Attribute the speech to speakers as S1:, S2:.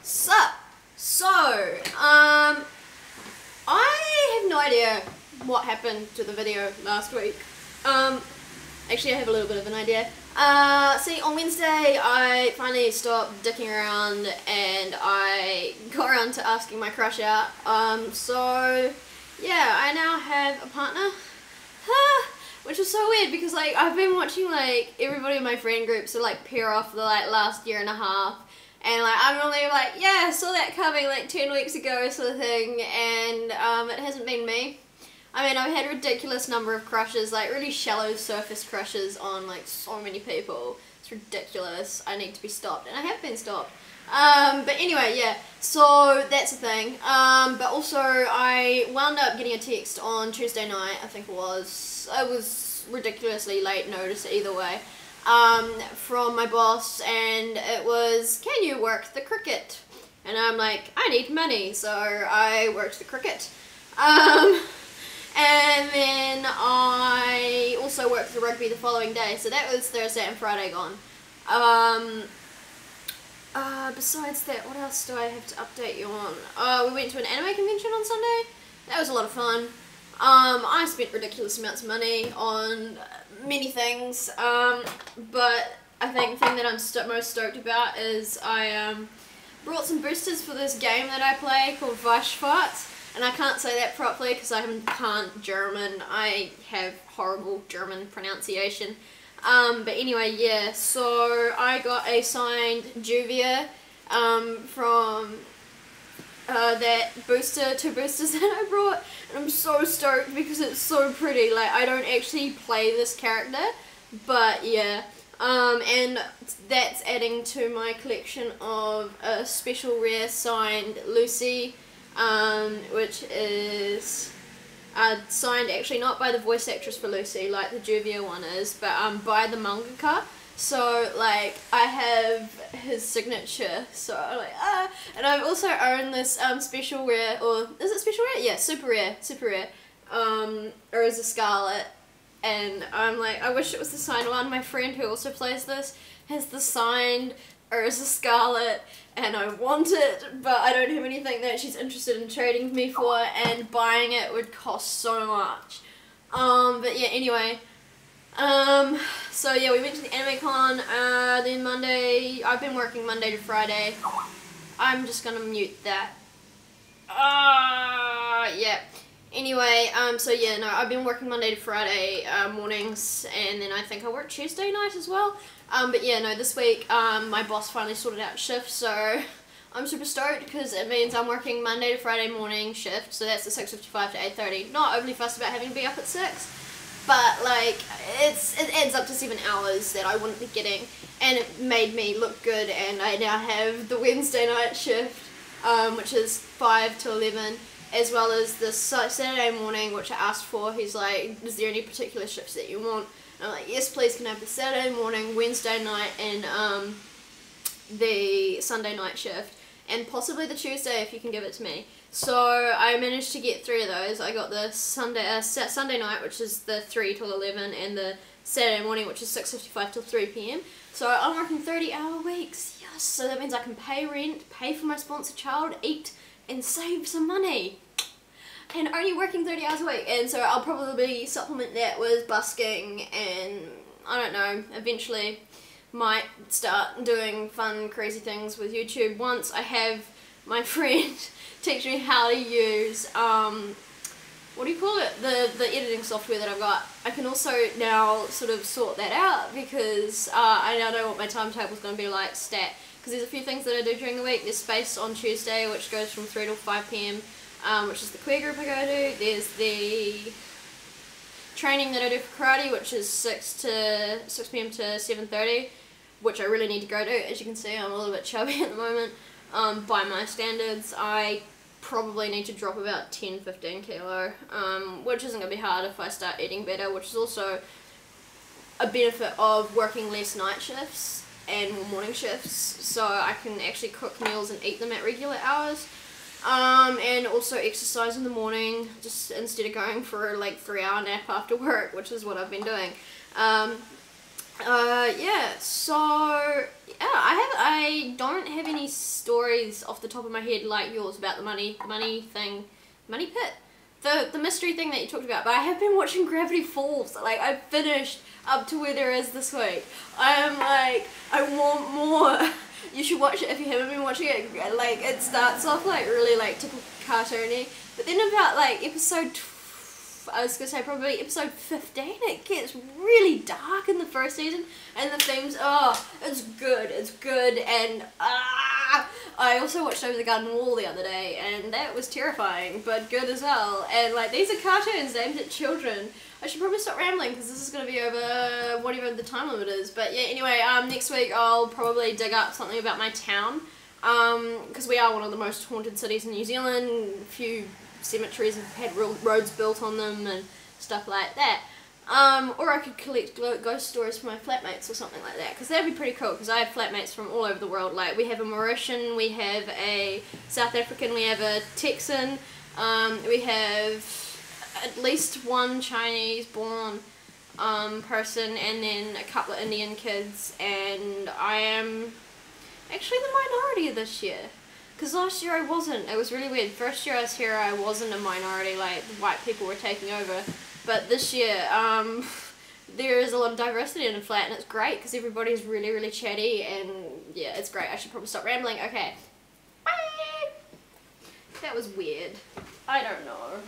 S1: Sup? So, I have no idea what happened to the video last week. Actually I have a little bit of an idea. See, on Wednesday I finally stopped dicking around and I got around to asking my crush out. So, yeah, I now have a partner. Which is so weird because, like, I've been watching, like, everybody in my friend group sort of, like, pair off the, like, last year and a half. And, like, I'm only like, yeah, I saw that coming, like, 10 weeks ago sort of thing. And, it hasn't been me. I mean, I've had a ridiculous number of crushes, like, really shallow surface crushes on, like, so many people. It's ridiculous. I need to be stopped. And I have been stopped. But anyway, yeah, so that's the thing. But also, I wound up getting a text on Tuesday night, I think it was ridiculously late notice either way, from my boss, and it was, can you work the cricket? And I'm like, I need money, so I worked the cricket. And then I also worked the rugby the following day, so that was Thursday and Friday gone. Besides that, what else do I have to update you on? We went to an anime convention on Sunday. That was a lot of fun. I spent ridiculous amounts of money on many things, but I think the thing that I'm most stoked about is I brought some boosters for this game that I play called Weissfahrt, and I can't say that properly because I can't German. I have horrible German pronunciation. But anyway, yeah, so I got a signed Juvia from that booster, 2 boosters that I brought, and I'm so stoked because it's so pretty. Like, I don't actually play this character, but yeah, and that's adding to my collection of a special rare signed Lucy, which is signed actually not by the voice actress for Lucy like the Juvia one is, but by the mangaka. So, like, I have his signature, so I'm like, and I've also owned this special rare, or is it special rare? Yeah, super rare, Urza Scarlet, and I'm like, I wish it was the signed one. My friend who also plays this has the signed Urza Scarlet, and I want it, but I don't have anything that she's interested in trading with me for, and buying it would cost so much. But yeah, anyway. So yeah, we went to the AnimeCon, then Monday, I've been working Monday to Friday. I'm just gonna mute that. Yeah. Anyway, so yeah, no, I've been working Monday to Friday, mornings, and then I think I work Tuesday night as well. But yeah, no, this week, my boss finally sorted out shifts, so I'm super stoked, because it means I'm working Monday to Friday morning shift, so that's the 6:55 to 8:30. Not overly fussed about having to be up at 6. But, like, it adds up to 7 hours that I wouldn't be getting, and it made me look good, and I now have the Wednesday night shift, which is 5 to 11, as well as the Saturday morning, which I asked for. He's like, is there any particular shifts that you want? And I'm like, yes please, can I have the Saturday morning, Wednesday night, and the Sunday night shift, and possibly the Tuesday if you can give it to me. So I managed to get 3 of those. I got the Sunday night, which is the 3 till 11, and the Saturday morning, which is 6:55 till 3 PM. So I'm working 30-hour weeks. Yes, so that means I can pay rent, pay for my sponsored child, eat, and save some money. And only working 30 hours a week. And so I'll probably supplement that with busking, and I don't know, eventually might start doing fun, crazy things with YouTube once I have my friend teach me how to use, what do you call it, the editing software that I've got. I can also now sort of sort that out, because I now know what my timetable's going to be like stat, because there's a few things that I do during the week. There's Space on Tuesday, which goes from 3 till 5 PM, which is the queer group I go to. There's the training that I do for karate, which is 6 PM to 7:30, which I really need to go to. As you can see, I'm a little bit chubby at the moment. By my standards, I probably need to drop about 10-15 kilo, which isn't going to be hard if I start eating better, which is also a benefit of working less night shifts and more morning shifts, so I can actually cook meals and eat them at regular hours, and also exercise in the morning, just instead of going for like 3-hour nap after work, which is what I've been doing. Yeah, so yeah, I don't have any stories off the top of my head like yours about the money thing, money pit, the mystery thing that you talked about. But I have been watching Gravity Falls. Like, I finished up to where there is this week. I am like, I want more. You should watch it if you haven't been watching it. Like, it starts off like really like typical cartoony, but then about like I was gonna say probably episode 15, it gets really dark in the first season, and the themes, it's good, and I also watched Over the Garden Wall the other day, and that was terrifying, but good as well, and like, these are cartoons aimed at children. I should probably stop rambling, because this is going to be over whatever the time limit is, but yeah, anyway, next week I'll probably dig up something about my town, because we are one of the most haunted cities in New Zealand. A few cemeteries have had roads built on them and stuff like that. Or I could collect ghost stories from my flatmates or something like that, because that'd be pretty cool, because I have flatmates from all over the world. Like, we have a Mauritian, we have a South African, we have a Texan, we have at least one Chinese born person, and then a couple of Indian kids, and I am actually the minority this year. Because last year I wasn't. It was really weird. First year I was here, I wasn't a minority, like, the white people were taking over. But this year, there is a lot of diversity in the flat, and it's great, because everybody's really, really chatty, and yeah, it's great. I should probably stop rambling. Okay. Bye! That was weird. I don't know.